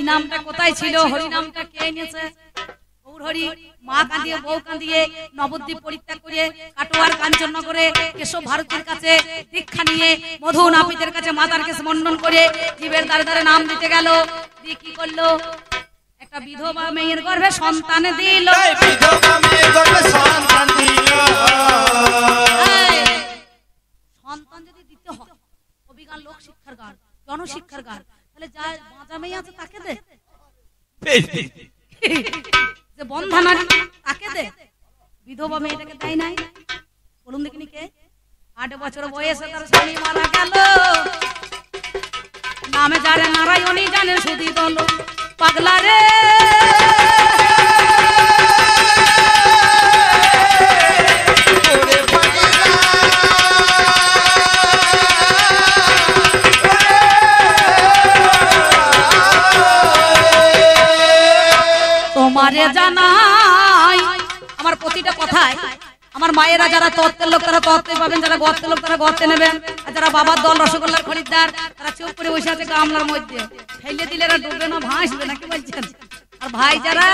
নামটা কোথায় ছিল, হরি নামটা কে এনেছে? গৌরহরি মা কাঁদিয়ে বউ কাঁদিয়ে নবদ্বীপ পরিত্যাগ করে কাটোয়ার কাঞ্চননগরে কেশব ভারতীর কাছে দীক্ষা নিয়ে মধু নাপিতের কাছে মাতার কাছে মন্ডন করে জীবের দ্বারে দ্বারে নাম দিতে গেল। দিয়ে কি করলো? একটা বিধবা মেয়ের গর্ভে সন্তান দিল। সন্তান যদি দিতে হয় কবিগান, লোক শিক্ষার গান, জনশিক্ষার গান, তাহলে যা বাঁচা মেয়ে আছে তাকে দে, যে বন্ধা নারী তাকে দে, বিধবা মেয়েটাকে দেয় নাই। বলুন দেখিনি কে? 8 বছর বয়সে তার স্বামী মারা গেল। নামে যারে নারায়ণী জানে সুধী দল পাগলা রে। তোমারে জানাই আমার প্রতিটা কথায়, আমার মায়েরা যারা তত্ত্বের লোক তারা তত্ত্বে পাবেন, যারা গর্তের লোক তারা গর্তে নেবেন, আর যারা বাবার দল রসগোল্লার খরিদ্দার তারা চুপ করে বসে আছে গামলার মধ্যে, ফেলে দিলে এরা ডুববে না ভাসবে না, কি বলছেন? আর ভাই যারা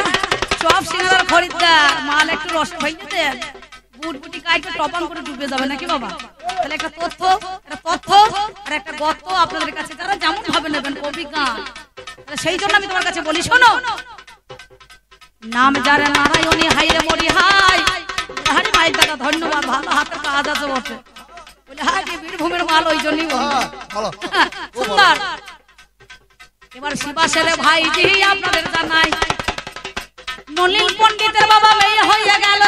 চপ সিঙ্গারার খরিদ্দার, মাল একটু রস ফেলে দেন, বুটবুটি কাইটে টপাং করে ডুবে যাবে নাকি বাবা? তাহলে একটা তথ্য আর একটা গর্ত আপনাদের কাছে যারা যেমন ভাবে নেবেন অভিজ্ঞান। সেই জন্য আমি তোমার কাছে বলি, শোনো, নাম যারা নারায়ণী হাইরে মরি হাই। হারি মায়ের দাদা ধন্যবাদ, ভালো হাতের কাজ আছে বটে, বলে হাই বীরভূমের মাল, ওই জন্যই সুন্দর। এবার শিবাসের ভাইজি আপনাদের জানাই, নলিন পণ্ডিতের বাবা মেয়ে হয়ে গেল।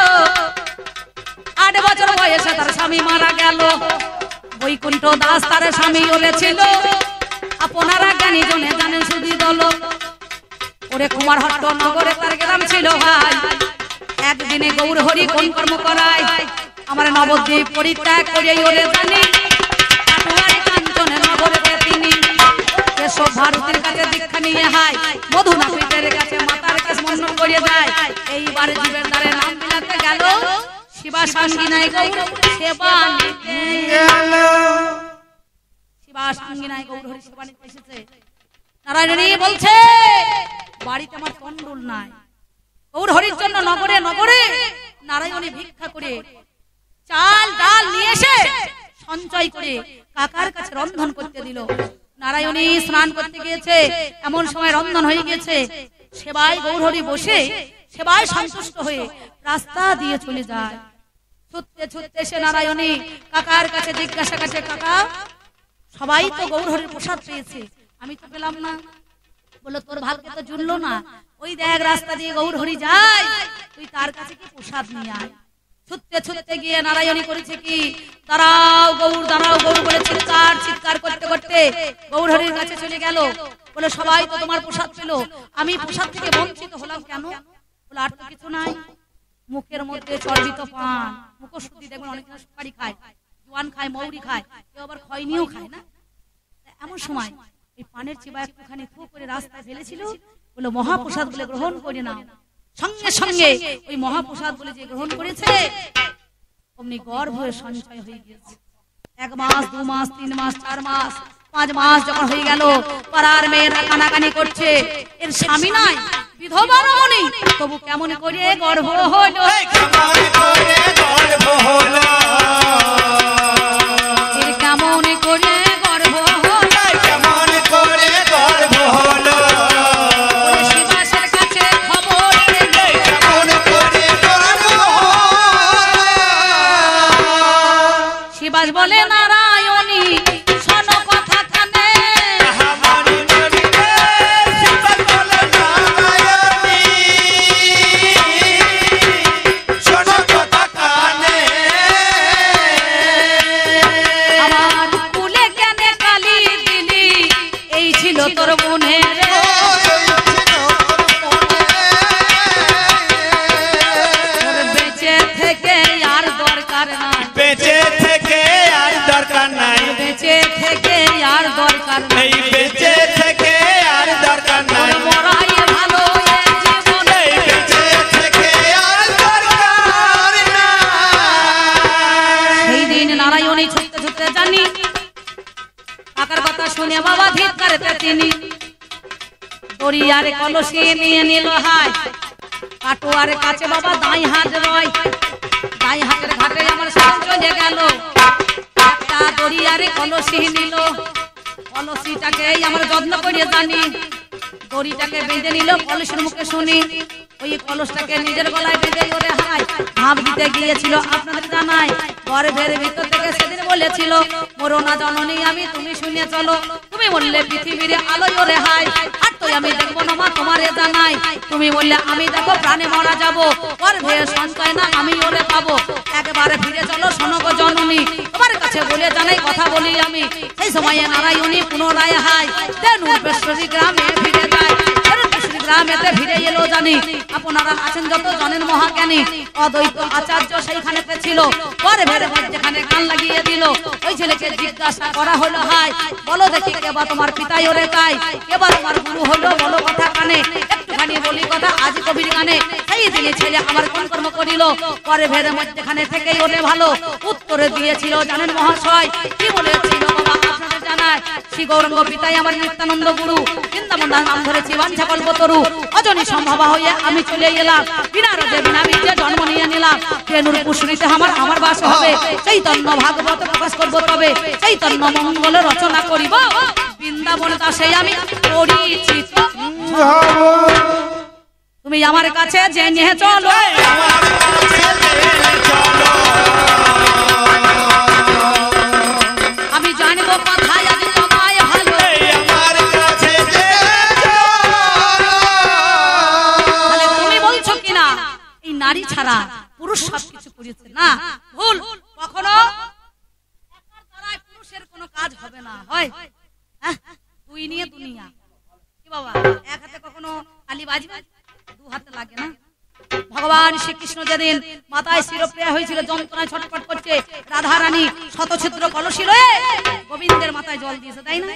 8 বছর বয়সে তার স্বামী মারা গেল। বৈকুণ্ঠ দাস তার স্বামী হয়েছিল। আপনারা জ্ঞানী জনে জানেন সুধী দল। ওরে কুমারহট্ট নগরে তার গ্রাম ছিল ভাই। একদিনে গৌরহরি কোন কর্ম করায়, আমার নবদ্বীপ পরিত্যাগ করে ওরে জানি কাঞ্চনের নগরে তিনি কেশব ভারতীর কাছে দীক্ষা নিয়ে হায়, মধু নাপিতের কাছে মাতার কাছে মন্ডন করে যায়। এইবার জীবের দ্বারে নাম বিলাতে গেল। শিবা সঙ্গিনায় গৌর সেবা শিবা সঙ্গিনায় গৌরহরি সেবা নিতে এসেছে। নারায়ণী বলছে, বাড়িতে আমার তন্ডুল নাই। গৌরহরির জন্য নগরে নগরে নারায়ণী ভিক্ষা করে চাল ডাল নিয়ে এসে সঞ্চয় করে কাকার কাছে রন্ধন করতে দিল। নারায়ণী স্নান করতে গিয়েছে, এমন সময় রন্ধন হয়ে গেছে। সেবায় গৌরহরি বসে সেবায় সন্তুষ্ট হয়ে রাস্তা দিয়ে চলে যায়। ছুটতে ছুটতে সে নারায়ণী কাকার কাছে জিজ্ঞাসা করছে, কাকা সবাই তো গৌরহরির প্রসাদ পেয়েছে, আমি তো পেলাম না। বললো, তোর ভাগ্যে তো জুড়লো না, ওই দেখ রাস্তা দিয়ে গৌরহরি যায়, তুই তার কাছে কি প্রসাদ নিয়ে আয়। ছুটতে ছুটতে গিয়ে নারায়ণী করেছে কি, দাঁড়াও গৌর বলে চিৎকার করতে করতে গৌরহরির কাছে চলে গেল। বলে, সবাই তো তোমার প্রসাদ পেল, আমি প্রসাদ থেকে বঞ্চিত হলাম কেন? বলে, আর তো কিছু নাই, মুখের মধ্যে চর্বিত পান, মুখশুদ্ধি দেখবেন অনেক সুপারি খায়, জোয়ান খায়, মৌরি খায়, কেউ আবার খয়নিও খায় না। এমন সময় এই পানের চিবা একটুখানি ফু করে রাস্তায় ফেলেছিল। বলে, মহাপ্রসাদ বলে গ্রহণ করে নাও। সঙ্গে সঙ্গে ওই মহাপ্রসাদ বলে যে গ্রহণ করেছে, অমনি গর্ভের সঞ্চয় হয়ে গেছে। 1 মাস 2 মাস 3 মাস 4 মাস 5 মাস যখন হয়ে গেল, পাড়ার মেয়েরা কানাকানি করছে, এর স্বামী নাই, বিধবা রমণী, তবু কেমন করে গর্ভ হলো, কেমন করে গর্ভ হলো, কেমন করে গর্ভ হলো, কেমন করে গর্ভ হলো। শিবাসের কাছে খবর এলো, কেমন করে গর্ভ হলো। শিবাস বলে, নারায়ণী শোনো কথা কানে। তোর মনের বেঁচে থেকে আর দরকার নাই, বেঁচে থেকে আর দরকার নাই, বেঁচে থেকে আর দরকার নাই, বেঁচে থেকে আর দরকার নাই, মরাই ভালো জীবনে, বেঁচে থেকে আর দরকার নাই। সেই দিন নারায়ণী ছুটতে ছুটতে জানি কাকার কথা শুনে বাবা ধিক্কার তিনি দড়িয়ারে কলসি নিয়ে নিল হাই কাটোয়ারে কাছে বাবা দাই হাত রয় দাই হাতের ঘাটে আমার সাথে চলে গেল একটা দড়িয়ারে কলসি নিল কলসিটাকে আমার যত্ন করে জানি দড়িটাকে বেঁধে নিল কলসির মুখে শুনি ওই কলসটাকে নিজের গলায় বেঁধে ওরে হাই ভাব দিতে গিয়েছিল আপনাদের জানাই গর্ভের ভিতর থেকে সেদিন বলেছিল মরো না জননী আমি তুমি শুনে চলো তুমি বললে পৃথিবীর আলো ওরে হাই আর তো আমি দেখবো না মা তোমারে জানাই তুমি বললে আমি দেখো প্রাণে মারা যাবো গর্ভে সঞ্চয় না আমি ওরে পাবো একবারে ফিরে চলো শোনো গো জননী তোমার কাছে বলে জানাই কথা বলি আমি সেই সময়ে নারায়ণী পুনরায় হাই ধনুর্বেশ্বরী গ্রামে ফিরে যায় গ্রামেতে ফিরে এলো জানি আপনারা আছেন যত জনের মহাজ্ঞানী অদ্বৈত আচার্য সেইখানেতে ছিল পরে ভেরে যেখানে কান লাগিয়ে দিল ওই ছেলেকে জিজ্ঞাসা করা হলো হাই বলো দেখি কেবা তোমার পিতাই ওরে কাই কেবা তোমার গুরু হলো বলো কথা কানে একটুখানি বলি কথা আজ কবির গানে সেই দিনে ছেলে আমার কোন কর্ম করিল পরে ভেরে মধ্যখানে থেকেই ওরে ভালো উত্তরে দিয়েছিল জানেন মহাশয় কি বলেছিল বাবা আপনাদের জানায় শ্রী গৌরাঙ্গ পিতাই আমার নিত্যানন্দ গুরু বৃন্দাবন নাম ধরেছি বাঞ্ছা কল্পতরু অজনী সম্ভবা হয়ে আমি চলে এলাম বিনা রোজে বিনা বীজে জন্ম নিয়ে নিলাম রেণুর পুষ্করিতে আমার বাস হবে চৈতন্য ভাগবত প্রকাশ করবো তবে চৈতন্য মঙ্গল রচনা করিব বৃন্দাবন দাসে আমি পরিচিত তুমি আমার কাছে জেনে চলো আমি জানবো কথায় আমি তোমায় ভালো তাহলে তুমি বলছো কিনা এই নারী ছাড়া পুরুষ সবকিছু করেছে না ভুল কখনো একার দ্বারাই পুরুষের কোনো কাজ হবে না হয় দুই নিয়ে দুনিয়া কি বাবা এক হাতে কখনো তালি বাজবে দু হাতে লাগে না ভগবান শ্রীকৃষ্ণ যেদিন মাথায় শিরপ্রিয়া হয়েছিল যন্ত্রণায় ছটফট করছে রাধা রানী শতছিদ্র কলসি লয়ে গোবিন্দের মাথায় জল দিয়েছে তাই না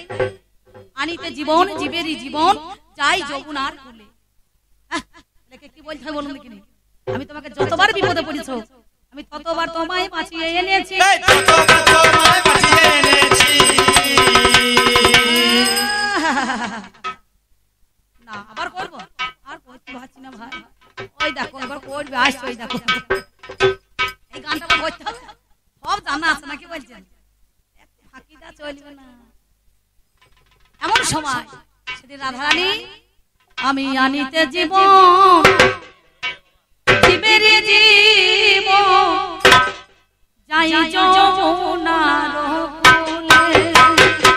আনিতে জীবন জীবেরই জীবন যাই যমুনার কুলে লেখে কি বলতে হয় বলুন দেখিনি আমি তোমাকে যতবার বিপদে পড়েছো আমি ততবার তোমায় বাঁচিয়ে এনেছি না আবার করবো আর করতে পারছি না ভাই ওই দেখো এবার করবে আসছে ওই দেখো এই গানটা করতে হবে সব জানা আছে নাকি বলছেন ফাঁকিটা চলবে না এমন সময় সেদিন রাধারানী আমি আনিতে জীবন জীবের জীবন যাই যমুনার কোলে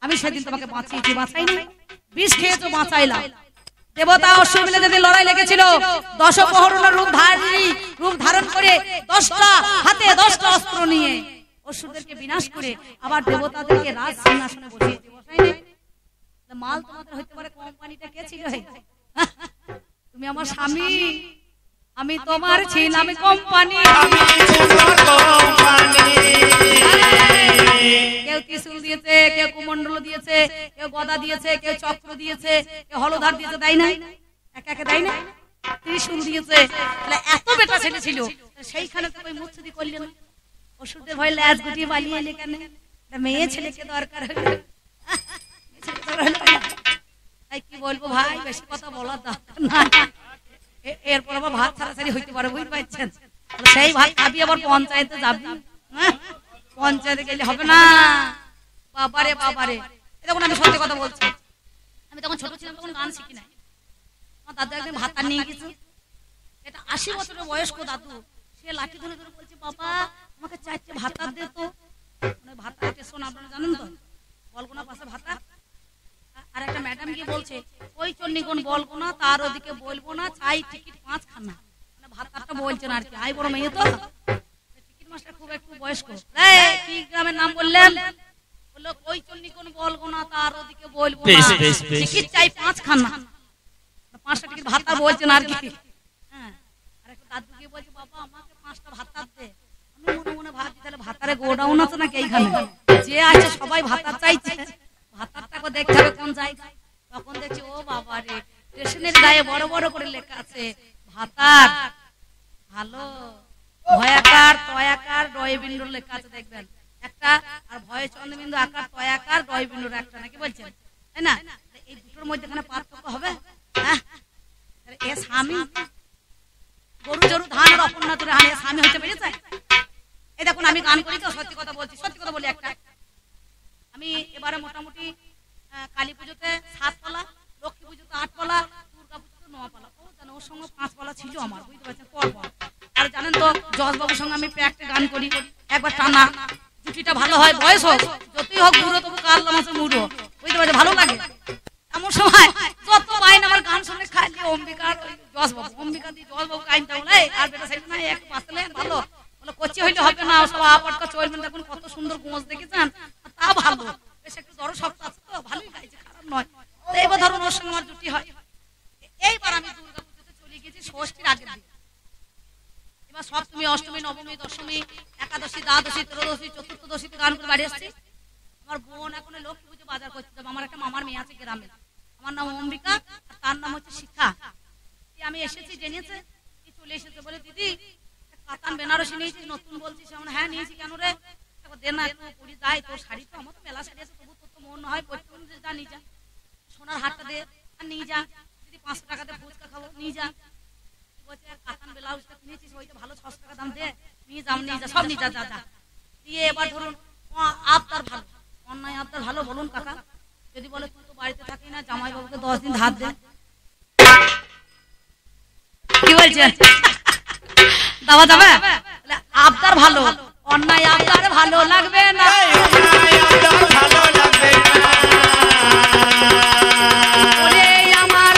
আমি সেদিন তোমাকে বাঁচিয়েছি বাঁচাইনি বিষ খেয়েছো বাঁচাইলাম দেবতা অসুর মিলে যেদিন লড়াই লেগেছিল 10 প্রহরণের রূপ ধারণ করে 10টা হাতে 10টা অস্ত্র নিয়ে অসুরদেরকে বিনাশ করে আবার দেবতাদেরকে রাজ সিংহাসনে বসিয়েছে বসাইনি মাল তোমাদের হইতে পারে কোম্পানিটা কে ছিল তুমি আমার স্বামী আমি তোমার ছিলাম কোম্পানি কেউ ত্রিশূল দিয়েছে কেউ কুমন্ডল দিয়েছে কেউ গদা দিয়েছে কেউ চক্র দিয়েছে কেউ হলধার দিয়েছে তাই না একে একে তাই না ত্রিশূল দিয়েছে তাহলে এত বেটা ছেলে ছিল সেইখানে তো ওই মুচ্ছুদি করলেন অসুরদের ভয় ল্যাজ গুটিয়ে পালিয়ে এলে কেন মেয়ে ছেলেকে দরকার হলো তাই কি বলবো ভাই বেশি কথা বলার দরকার নাই এরপর আবার ভাত ছাড়াছাড়ি হইতে পারে বুঝতে পারছেন সেই ভাত খাবি আবার পঞ্চায়েতে যাবি? পঞ্চায়েতে গেলে হবে না। বাবারে বাবারে, তখন আমি সত্যি কথা বলছি, আমি তখন ছোট ছিলাম, তখন গান শিখি নাই। আমার দাদু একদিন ভাতা নিয়ে গেছে, এটা 80 বছরের বয়স্ক দাদু, সে লাঠি ধরে ধরে বলছে, বাবা আমাকে 4টে ভাতা দে তো। মানে ভাতা স্টেশন আপনারা জানেন তো, বলগুনা পাশে ভাতা। আর একটা ম্যাডাম গিয়ে বলছে, ওই চন্ডিগণ বলগুনা, তার ওদিকে বলবো না, চাই টিকিট 5 খানা। মানে ভাতাটা বলছেন আর কি, আই বড় মেয়ে তো, টিকিট মাস্টার খুব একটু বয়স্ক। কি গ্রামের নাম বললেন? বললো ওই চন্ডিগণ বলগুনা, তার ওদিকে বলবো না, টিকিট চাই 5 খানা। 5টা টিকিট ভাতা বলছেন আর কি। হ্যাঁ, আর একটা দাদু গিয়ে বলছে, বাবা আমাকে 5টা ভাতা দে। আমি মনে মনে ভাবছি, তাহলে ভাতারে গোডাউন আছে নাকি এইখানে? যে আছে সবাই ভাতা চাইছে, ভাতারটাকে দেখতে হবে কোন জায়গায়। তখন দেখছি, ও বাবা রে, স্টেশনের গায়ে বড় বড় করে লেখা আছে ভাতার ভালো, ভয়াকার তয়াকার ডয়বিন্দু লেখা আছে, দেখবেন একটা, আর ভয় চন্দ্রবিন্দু আকার তয়াকার ডয়বিন্দুর একটা, নাকি বলছেন, তাই না? এই দুটোর মধ্যে এখানে পার্থক্য হবে? হ্যাঁ, এ স্বামী গরু জরু ধান আর অপর্ণা তোরে হানে স্বামী হইতে পেরেছে? এই দেখুন, আমি গান করি তো, সত্যি কথা বলছি, সত্যি কথা বলি একটা। আমি এবারে মোটামুটি কালী পুজোতে 7 পালা, লক্ষ্মী পুজোতে 8 পালা, দুর্গা পুজোতে 9 পালা, ও জানো ওর সঙ্গে 5 পালা ছিল আমার, বুঝতে পারছেন, পর পর। আর জানেন তো যশবাবুর সঙ্গে আমি প্যাকটে গান করি, একবার টানা, জুটিটা ভালো হয়, বয়স হোক যতই হোক বুড়ো, তবু কাল্লা মাছের মুড়ো, বুঝতে পারছে, ভালো লাগে। এমন সময় যত বাইন আমার গান শুনে খাইলে অম্বিকার যশবাবু, অম্বিকা দিয়ে যশবাবু কাইনটা বলে, আর বেটা সাইড না এক পাশলে ভালো বলে, কচি হইলে হবে না, সব আপাটকা চলবেন। দেখুন কত সুন্দর গোঁজ দেখেছেন, তা ভালো, বেশ একটু দর শক্ত আছে তো, ভালোই গাইছে, খারাপ নয়। তো এবার ধরুন ওর সঙ্গে আমার জুটি হয়। এইবার আমি দুর্গা পুজোতে চলে গেছি ষষ্ঠীর আগের দিন। এবার সপ্তমী, অষ্টমী, নবমী, দশমী, একাদশী, দ্বাদশী, ত্রয়োদশী, চতুর্থদশীতে গান করে বাড়ি আসছি। আমার বোন এখন লক্ষ্মী পুজো বাজার করতে যাবে, আমার একটা মামার মেয়ে আছে গ্রামে, আমার নাম অম্বিকা, তার নাম হচ্ছে শিখা। আমি এসেছি, জেনেছে কি চলে এসেছে, বলে দিদি কাতান বেনারসি নিয়েছিস নতুন? বলছিস আমরা, হ্যাঁ নিয়েছি, কেন রে? দে না একটু পরি যাই, তোর শাড়ি তো, আমার তো মেলা শাড়ি আছে, তবু তোর তো মন হয় পড়তে, যা নিয়ে যা, সোনার হারটা দে আর নিয়ে যা, দিদি 500 টাকাতে ফুচকা খাবো, নিয়ে যা। বলছে কাতান ব্লাউজটা কিনেছিস, ওইটা ভালো 600 টাকা দাম, দে নিয়ে যা, নিয়ে যা, সব নিয়ে যা, যা যা দিয়ে। এবার ধরুন আবদার ভালো, অন্যায় আবদার ভালো বলুন কাকা? যদি বলে তুই তো বাড়িতে থাকি না, জামাইবাবুকে 10 দিন ধার দে, কি বলছেন? দাওয়া যাবে? আবদার ভালো, অন্যায় আবদার ভালো লাগবে না, আমার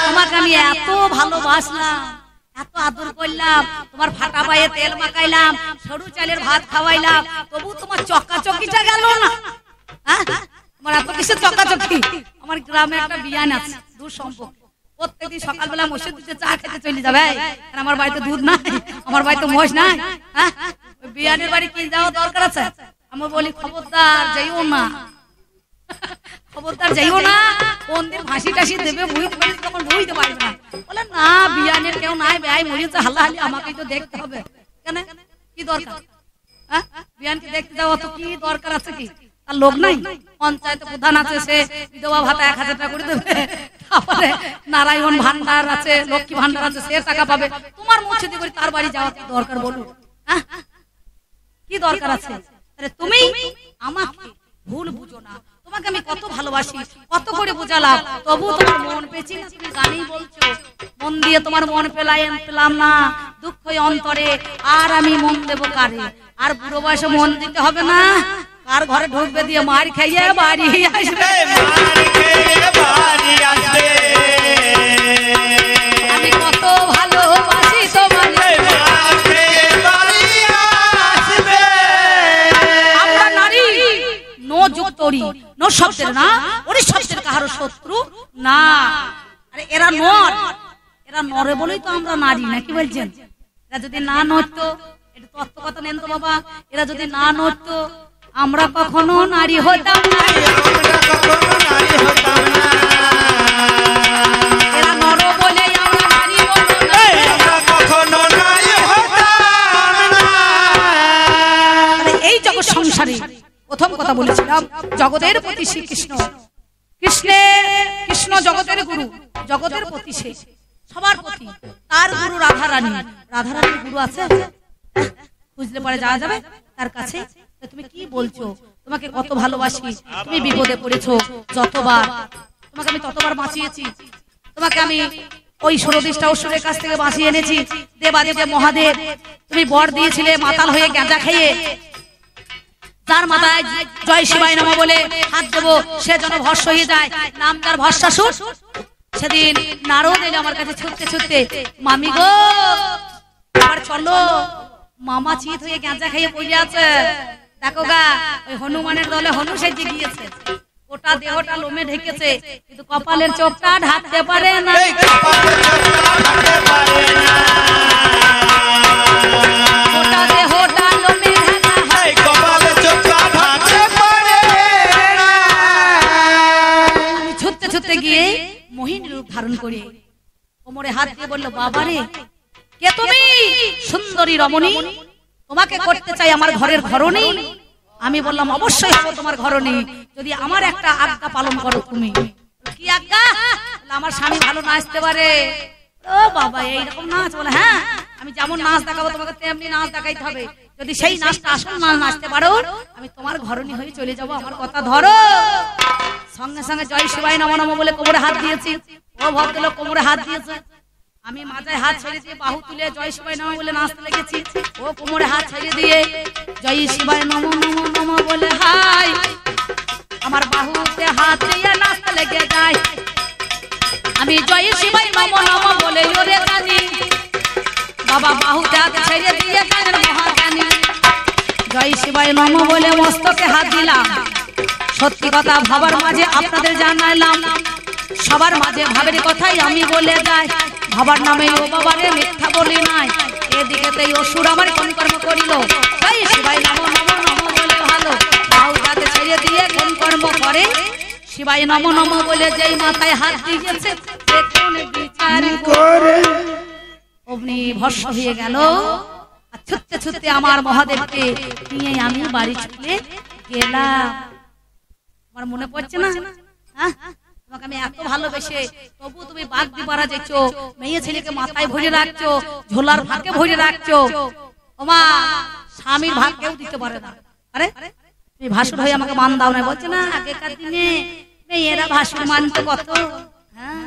তোমাকে আমি এত ভালোবাসলাম, এত আদর করলাম, তোমার ফাটা পায়ে তেল মাখাইলাম, সরু চালের ভাত খাওয়াইলাম, তবু তোমার চক্কাচকিটা গেল না। হ্যাঁ, তোমার এত কিসের চক্কাচকি? আমার গ্রামে একটা বিয়ান আছে, দূর সম্পর্ক, প্রত্যেকদিন সকালবেলা মসজিদ দিতে চা খেতে চলে যাবে। আমার বাড়িতে দুধ নাই, আমার বাড়িতে মোষ নাই। হ্যাঁ, বিয়ানের বাড়ি কি যাওয়া দরকার আছে? আমি বলি খবরদার যাইও না, খবরদার যাইও না, কোন দিন ফাঁসি টাসি দেবে বুঝতে পারিস, তখন বুঝতে পারবে না। বলে না, বিয়ানের কেউ নাই, ব্যয় মরিয়েছে হাল্লাহালি, আমাকেই তো দেখতে হবে। কেন, কি দরকার? হ্যাঁ, বিয়ানকে দেখতে যাওয়া তো কি দরকার আছে? কি তার লোক নাই? পঞ্চায়েত প্রধান আছে, সে বিধবা ভাতা 1000 টাকা করে দেবে, তারপরে নারায়ণ ভান্ডার আছে, লক্ষ্মী ভান্ডার আছে, সে টাকা পাবে। তোমার মুছে দিয়ে তার বাড়ি যাওয়া কি দরকার বলুন? হ্যাঁ, কি দরকার আছে? তুমি আমাকে ভুল বুঝো না, তোমাকে আমি কত ভালোবাসি, কত করে বোঝালাম, তবু তোমার মন পেয়েছি না, তুমি গানেই বলছো মন দিয়ে তোমার মন পেলাম না, দুঃখ অন্তরে, আর আমি মন দেবো কারে? আর বুড়ো বয়সে মন দিতে হবে না, কার ঘরে ঢুকবে দিয়ে মার খাইয়ে বাড়ি আসবে। আমি কত ভালোবাসি তোমাকে, আমরা নারী নো যুক্তরি, নো শব্দের না, ওর শব্দের কাহারো শত্রু না। আরে এরা নর, এরা নরে বলেই তো আমরা নারী, নাকি বলছেন? এরা যদি না নড়তো, এটা তত্ত্ব কথা নেন তো বাবা, এরা যদি না নড়তো আমরা কখনো নারী হতাম না। এরা নর বলে আমরা নারী হতাম না, কখনো নারী হতাম না। এই জগৎ সংসারে প্রথম কথা বলেছিলাম, জগতের প্রতি শ্রীকৃষ্ণ কি কৃষ্ণ জগতের গুরু, জগতের পতি, সে সবার পতি, তার গুরু রাধারানী। রাধারানীর গুরু আছে, বুঝলে পরে যাওয়া যাবে তার কাছে। তুমি কি বলছো? তোমাকে কত ভালোবাসি, তুমি বিপদে পড়েছো যতবার, তোমাকে আমি ততবার বাঁচিয়েছি। তোমাকে আমি ওই 16 অসুরের কাছ থেকে বাঁচিয়ে এনেছি। দেবাদেব মহাদেব তুমি বর দিয়েছিলে মাতাল হয়ে গাঁজা খেয়ে, তার মাথায় জয় শিবায় নমঃ বলে হাত দেবো, সে যেন ভস্ম হয়ে যায়, নাম তার ভস্মাসুর। সেদিন নারদ এলো আমার কাছে ছুটতে ছুটতে, মামি গো আবার চলো, মামা চিত হয়ে গাঁজা খেয়ে পড়ে আছে। দেখো গা, ওই হনুমানের দলে হনু সেজে গিয়েছে, ওটা দেহটা লোমে ঢেকেছে, কিন্তু কপালের চোখটা ঢাকতে পারে না। ওটা দেহটা লোমে ঢাকা হয়, কপালের চোখটা ঢাকতে পারে না। আমি ছুটতে ছুটতে গিয়ে মোহিনী রূপ ধারণ করে কোমরে হাত দিয়ে বলল, বাবারে কে তুমি? সুন্দরী রমণী, তোমাকে করতে চাই আমার ঘরের ঘরণী। আমি বললাম অবশ্যই হবো তোমার ঘরণী, যদি আমার একটা আজ্ঞা পালন করো। তুমি কি আজ্ঞা? আমার স্বামী ভালো নাচতে পারে। ও বাবা, এইরকম নাচ? বলে হ্যাঁ, আমি যেমন নাচ দেখাবো তোমাকে তেমনি নাচ দেখাইতে হবে। যদি সেই নাচটা আসল নাচ নাচতে পারো, আমি তোমার ঘরণী হয়ে চলে যাবো, আমার কথা ধরো। সঙ্গে সঙ্গে জয় শিবায় নমঃ নমঃ বলে কোমরে হাত দিয়েছি। ও ভদ্রলোক কোমরে হাত দিয়েছে, আমি মাথায় হাত ছেড়ে দিয়ে বাহু তুলে জয় শিবায় নমঃ বলে নাচতে লেগেছি। ও কোমরে হাত ছেড়ে দিয়ে জয় শিবায় নমঃ নমঃ নমঃ বলে হাই, আমার বাহুতে হাত দিয়ে নাচতে লেগে যায়। আমি জয় শিবায় নমঃ নমঃ বলে ওরে কানি, বাবা বাহুতে হাত ছেড়ে দিয়ে গানের মহাজ্ঞানী। জয় শিবায় নমঃ বলে মস্তকে হাত দিলাম। সত্যি কথা ভাবার মাঝে আপনাদের জানাইলাম, সবার মাঝে ভাবের কথাই আমি বলে যাই। ভাবার নামে ও বাবারে মিথ্যা বলি নাই, এদিকেতেই অসুর আমার কোন কর্ম করিল। জয় শিবায় নমঃ নমঃ নমঃ বলে ভালো, বাহুটাতে ছেড়ে দিয়ে কোন কর্ম করে। শিবায় নমঃ নমঃ বলে যেই মাথায় হাত দিয়েছে, দেখুন বিচার করে অমনি ভস্ম হয়ে গেল। আর ছুটতে ছুটতে আমার মহাদেবকে নিয়ে আমি বাড়ি চলে গেলাম। আমার মনে পড়ছে না? হ্যাঁ, তোমাকে আমি এত ভালোবেসে তবু তুমি বাঘ দিবারা যেছো, মেয়ে ছেলেকে মাথায় ভরে রাখছো, ঝোলার ভাগে ভরে রাখছো। ওমা, স্বামীর ভাগ কেউ দিতে পারে না। আরে তুমি ভাসুর হয়ে আমাকে মান দাও না, বলছে না আগেকার দিনে মেয়েরা ভাসুর মানতো কত। হ্যাঁ,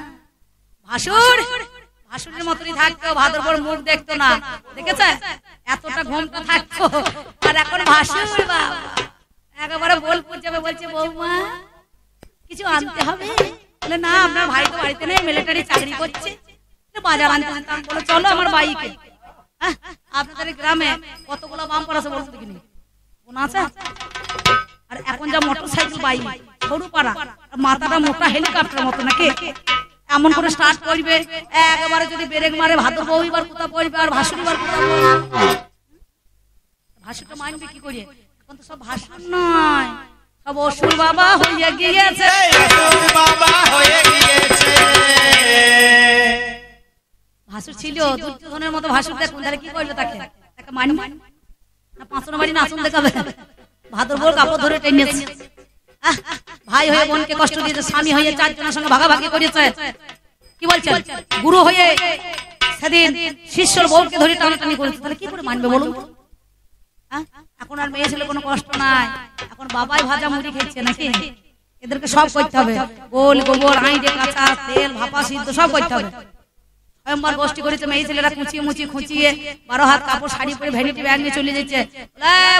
ভাসুরের মতনই থাকতো, ভাদরপর মুখ দেখতো না, দেখেছে এতটা ঘোমটা থাকতো। আর এখন ভাসুর বাবা একেবারে বোলপুর যাবে, বলছে বৌমা কিছু আনতে হবে। বলে না, আপনার ভাই তো বাড়িতে নেই, মিলিটারি চাকরি করছে, বাজার আনতে যেতাম। বলে চলো আমার বাইকে। আপনাদের গ্রামে কতগুলো বাম্পার আছে বলতে দেখিনি, কোন আছে? আর এখন যা মোটরসাইকেল বাইক সরু পাড়া, মাথাটা মোটা হেলিকপ্টার মতো নাকি, এমন করে স্টার্ট করবে একেবারে, যদি ব্রেক মারে ভাদর বউ এবার কোথা পড়বে আর ভাসুর এবার কোথা পড়বে। ভাসুরটা মানবে কি করে? এখন তো সব ভাসুর নয়, সব অসুর বাবা হয়ে গিয়েছে। ভাসুর ছিল দুর্যোধনের মতো ভাসুর, দেখুন তাহলে কি করলো, তাকে মানবে না? 5 বাড়ি নাচন দেখাবে, ভাদর বউর কাপড় ধরে টেনেছে। ভাই হয়ে বোনকে কষ্ট দিয়েছে, স্বামী হয়ে 4 জনের সঙ্গে ভাগাভাগি করেছে। কি বলছেন? গুরু হয়ে সেদিন শিষ্যর বউকে ধরে টানাটানি করেছে, তাহলে কি করে মানবে বলুন? এখন আর মেয়ে ছেলে কোনো কষ্ট নাই, এখন বাবাই ভাজা মুড়ি খেয়েছে নাকি। এদেরকে সব করতে হবে, গোল গোবর আইডে কাঁচা তেল ভাপা সিদ্ধ সব করতে হবে। স্বয়ম্বর গোষ্ঠী করেছে, মেয়ে ছেলেরা কুচিয়ে মুচিয়ে খুঁচিয়ে 12 হাত কাপড় শাড়ি পরে ভ্যানিটি ব্যাগ নিয়ে চলে যাচ্ছে।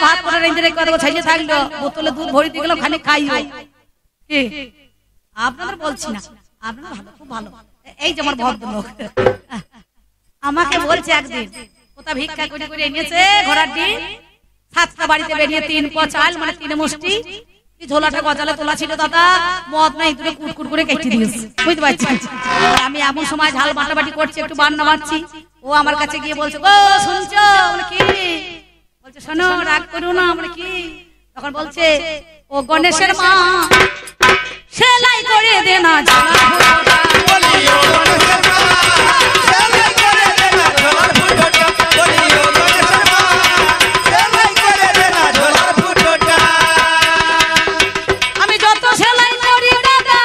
ভাত করে রেঁধে রেখে কত ছেলে থাকলো, বোতলে দুধ ভরিতে গেল, খালি খাইও। আপনাদের বলছি না, আপনারা ভালো, খুব ভালো। এই যে আমার ভদ্রলোক আমাকে বলছে একদিন কোথা ভিক্ষা করে করে এনেছে ঘোড়ার ডিম, 7টা বাড়িতে বেরিয়ে 3 পা চাল, মানে 3 মুষ্টি ঝোলাটা গজালে তোলা ছিল। দাদা মদ নাই, তুলে কুটকুট করে কেটে দিয়েছে, বুঝতে পারছি। আমি এমন সময় ঝাল বাটাবাটি করছি, একটু বান্না মারছি, ও আমার কাছে গিয়ে বলছে, ও শুনছো? বলে কি? বলছে শোনো, রাগ করো না। বলে কি? তখন বলছে, ও গণেশের মা সেলাই করে দে না ঝোলার ফুটোটা। আমি যত সেলাই করি দাদা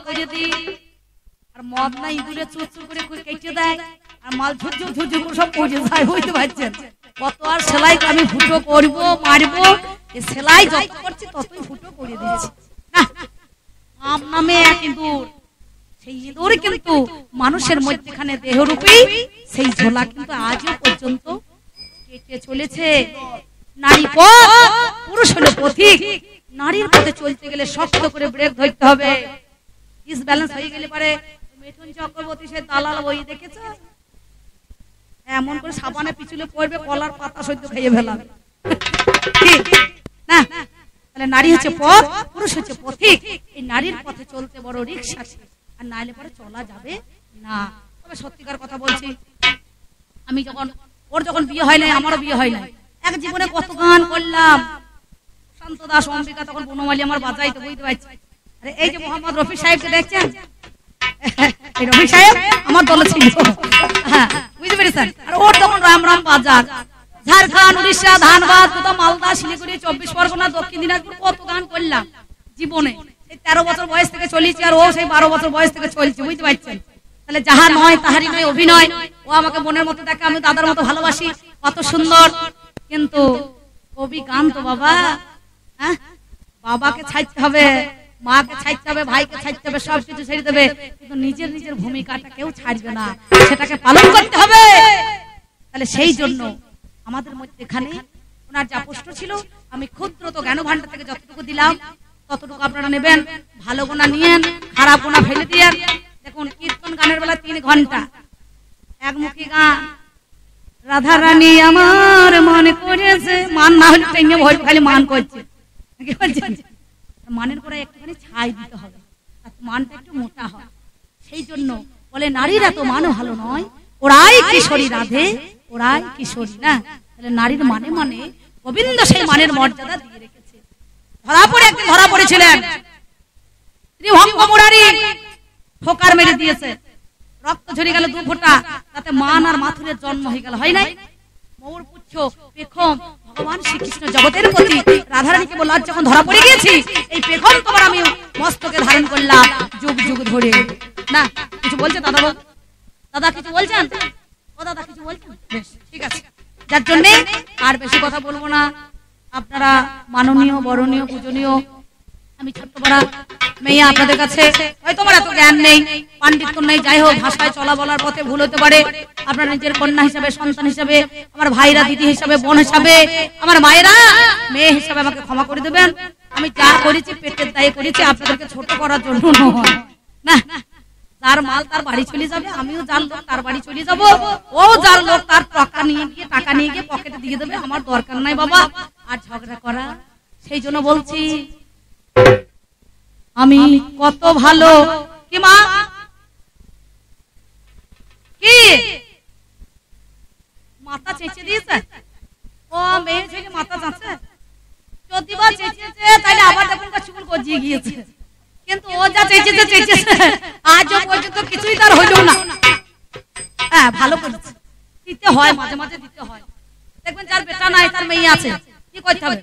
করে দিই, আর মদ না ইঁদুরে চুচু করে কেটে দেয়, আর মাল ঝুরঝুর ঝুরঝুর করে সব পড়ে যায়, বুঝতে পারছেন? কত আর সেলাই আমি ফুটো করবো মারবো, সেলাই যত করছি ততই ফুটো করে দিচ্ছি না। আম নামে এক ইঁদুর, সেই ইঁদুর কিন্তু মানুষের মধ্যেখানে দেহরূপী সেই ঝোলা কিন্তু আজও পর্যন্ত কেটে চলেছে। নারী পথ, পুরুষ হলো পথিক। নারীর পথে চলতে গেলে শক্ত করে ব্রেক ধরতে হবে। ডিসব্যালেন্স হয়ে গেলে পারে মিঠুন চক্রবর্তী সে দালাল বই দেখেছে, এমন করে সাবানে পিছলে পড়বে, কলার পাতা সহ্য খেয়ে ফেলাবে না। তাহলে নারী হচ্ছে পথ, পুরুষ হচ্ছে পথিক। এই নারীর পথে চলতে বড় রিস্ক আছে, আর নাইলে পরে চলা যাবে না। তবে সত্যিকার কথা বলছি, আমি ওর যখন বিয়ে হয় নাই, আমারও বিয়ে হয় নাই, এক জীবনে কত গান করলাম। শান্ত দাস অম্বিকা তখন বনমালী আমার বাজাইতে, বুঝতে পারছি। আরে এই যে মোহাম্মদ রফি সাহেবকে দেখছেন, এই রফি সাহেব আমার দলে ছিল, বুঝতে পেরেছেন? আর ওর তখন রাম রাম বাজার, ঝাড়খণ্ড, উড়িষ্যা, ধানবাদ, কোথাও মালদা, শিলিগুড়ি, 24 পরগনা, দক্ষিণ দিনাজপুর, কত গান করলাম জীবনে। সেই 13 বছর বয়স থেকে চলেছি, আর ও সেই 12 বছর বয়স থেকে চলছে, বুঝতে পারছেন? তাহলে যাহা নয় তাহারই নয় অভিনয়। ও আমাকে বোনের মতো দেখে, আমি দাদার মতো ভালোবাসি, কত সুন্দর। কিন্তু কবি গান তো বাবা, হ্যাঁ, বাবাকে ছাড়তে হবে, মাকে ছাড়তে হবে, ভাইকে ছাড়তে হবে, সবকিছু ছেড়ে দেবে, কিন্তু নিজের নিজের ভূমিকাটা কেউ ছাড়বে না, সেটাকে পালন করতে হবে। তাহলে সেই জন্য আমাদের মধ্যে এখানে ওনার যা প্রশ্ন ছিল, আমি ক্ষুদ্র তো জ্ঞান ভান্ডার থেকে যতটুকু দিলাম ততটুকু আপনারা নেবেন, ভালো গোনা নিয়েন, খারাপ গোনা ফেলে দিয়েন। দেখুন, কীর্তন গানের বেলা 3 ঘন্টা একমুখী গান, রাধা রানী আমার মনে করেছে, মান না হলে টেনে ভয় খালি মান করছে, কি বলছেন? মানের পরে একটুখানি ছাই দিতে হবে, আর মানটা একটু মোটা হয়। সেই জন্য বলে নারীরা তো মান ভালো নয়, ওরাই কিশোরী রাধে, ওরাই কিশোরী না। তাহলে নারীর মানে মানে গোবিন্দ সেই মানের মর্যাদা দিয়ে রেখেছে। একদিন ধরা পড়েছিলেন ত্রিভঙ্গ মুরারি, ঠোকার মেরে দিয়েছে, রক্ত ঝরে গেল 2 ফোঁটা, তাতে মান আর মাথুরের জন্ম হয়ে গেল, হয় নাই? মৌর পুচ্ছ পেখম ভগবান শ্রীকৃষ্ণ জগতের প্রতি রাধারানীকে বলল, আজ যখন ধরা পড়ে গিয়েছি, এই পেখম তোমার আমি মস্তকে ধারণ করলাম যুগ যুগ ধরে। না কিছু বলছে দাদা? দাদা কিছু বলছেন? ও দাদা কিছু বলছেন? বেশ, ঠিক আছে। যার জন্য আর বেশি কথা বলবো না। আপনারা মাননীয়, বরণীয়, পূজনীয়, আমি ছোট্ট বড় মেয়ে, আপনাদের কাছে হয়তো আমার এত জ্ঞান নেই, পাণ্ডিত্য নেই, যাই হোক ভাষায় চলা বলার পথে ভুল হতে পারে। আপনারা নিজের কন্যা হিসাবে, সন্তান হিসাবে, আমার ভাইরা দিদি হিসাবে, বোন হিসাবে, আমার মায়েরা মেয়ে হিসাবে আমাকে ক্ষমা করে দেবেন। আমি যা করেছি পেটের দায়ে করেছি, আপনাদেরকে ছোট করার জন্য নয় না। যার মাল তার বাড়ি চলে যাবে, আমিও যার লোক তার বাড়ি চলে যাব, ও যার লোক তার টাকা নিয়ে গিয়ে পকেটে দিয়ে দেবে, আমার দরকার নাই বাবা আর ঝগড়া করা। সেই জন্য বলছি, আমি কত ভালো। কি মা, কি মাথা চেঁচে দিয়েছে? ও মেয়ে ছেলে মাথা চাচ্ছে, যদি বা চেঁচেছে তাহলে আবার দেখুন চুল গজিয়ে গিয়েছে, কিন্তু ও যা চেঁচেছে আজও পর্যন্ত কিছুই তার হইল না। হ্যাঁ, ভালো করেছে, দিতে হয়, মাঝে মাঝে দিতে হয়। দেখবেন যার বেটা নাই, তার মেয়ে আছে, কি করতে হবে?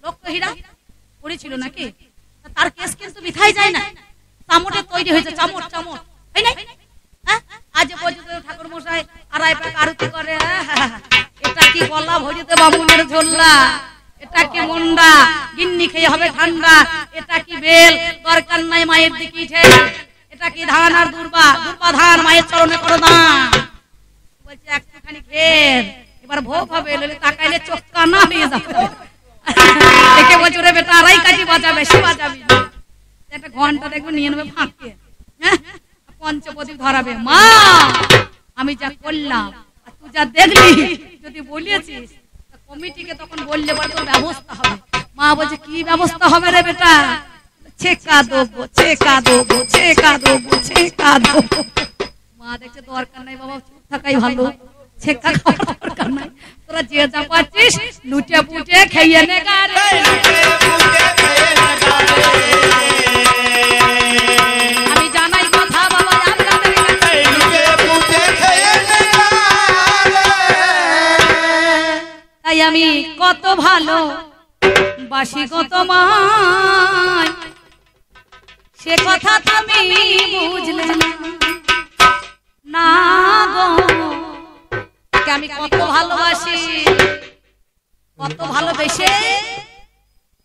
লক্ষ্যহীরা করেছিল নাকি, তার কেস কিন্তু মিঠাই যায় না, চামড়ে তৈরি হয়েছে, চামড় চামড়, হয় না? হ্যাঁ, আজ পর্যন্ত ঠাকুর মশাই আড়াই পাক আরতি করে, এটা কি গলা ভরিতে বামুনের ঝোল্লা, এটা কি মুন্ডা, গিন্নি খেয়ে হবে ঠান্ডা, এটা কি বেল, দরকার নাই মায়ের দিকে ঠেল, এটা কি ধান আর দুর্বা, দুর্বা ধান মায়ের চরণে করো দান, বলছে একটুখানি ঘের, এবার ভোগ হবে, তাকাইলে চোখ কানা হয়ে যাবে। দেখে বলছে, রে বেটা আড়াই কাঠি বাজা, বেশি বাজাবি, একটা ঘন্টা দেখবে নিয়ে নেবে ফাঁকে, হ্যাঁ, পঞ্চপদী ধরাবে। মা আমি যা করলাম আর তুই যা দেখলি, যদি বলিয়েছিস কমিটিকে তখন বললে বলে তোর ব্যবস্থা হবে। মা বলছে, কি ব্যবস্থা হবে রে বেটা? ছেকা দেবো, ছেকা দেবো, ছেকা দেবো, ছেকা দেবো। মা দেখছে দরকার নাই বাবা, চুপ থাকাই ভালো, ছেকা খাওয়ার দরকার নাই, তোরা যে যা পাচ্ছিস লুটে পুটে খেয়ে নে গারে। আমি জানাই কথা বাবা, তাই আমি কত ভালো বাসি কত মায়, সে কথা তুমি বুঝলে না গো, আমি কত ভালোবাসি, কত ভালোবেসে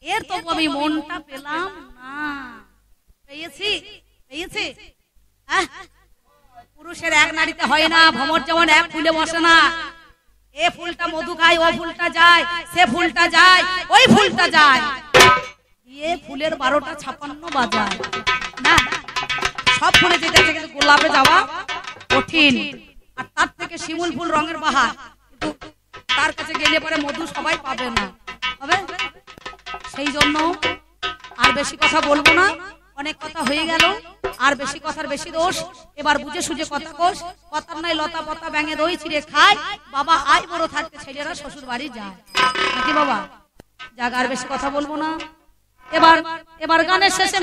এর তো আমি মনটা পেলাম না। পেয়েছি পেয়েছি, পুরুষের এক নারীতে হয় না, ভ্রমর যেমন এক ফুলে বসে না। এ ফুলটা মধু খায়, ও ফুলটা যায়, সে ফুলটা যায়, ওই ফুলটা যায়, এ ফুলের 12টা 56 বাজায় না। সব ফুলে যেতে আছে, কিন্তু গোলাপে যাওয়া কঠিন। আর তার থেকে শিমুল ফুল রঙের বাহার, কিন্তু তার কাছে গেলে পরে মধু সবাই পাবে না, হবে। সেই জন্য আর বেশি কথা বলবো না, অনেক কথা হয়ে গেল। আর বেশি কথার বেশি দোষ, এবার বুঝে সুঝে কথা কোষ। কথার নাই লতা পাতা ব্যাঙে দই চিড়ে খায়, বাবা আয় বড় থাকতে ছেলেরা শ্বশুর বাড়ি যায় নাকি বাবা। যাক, আর বেশি কথা বলবো না। এবার গানের শেষে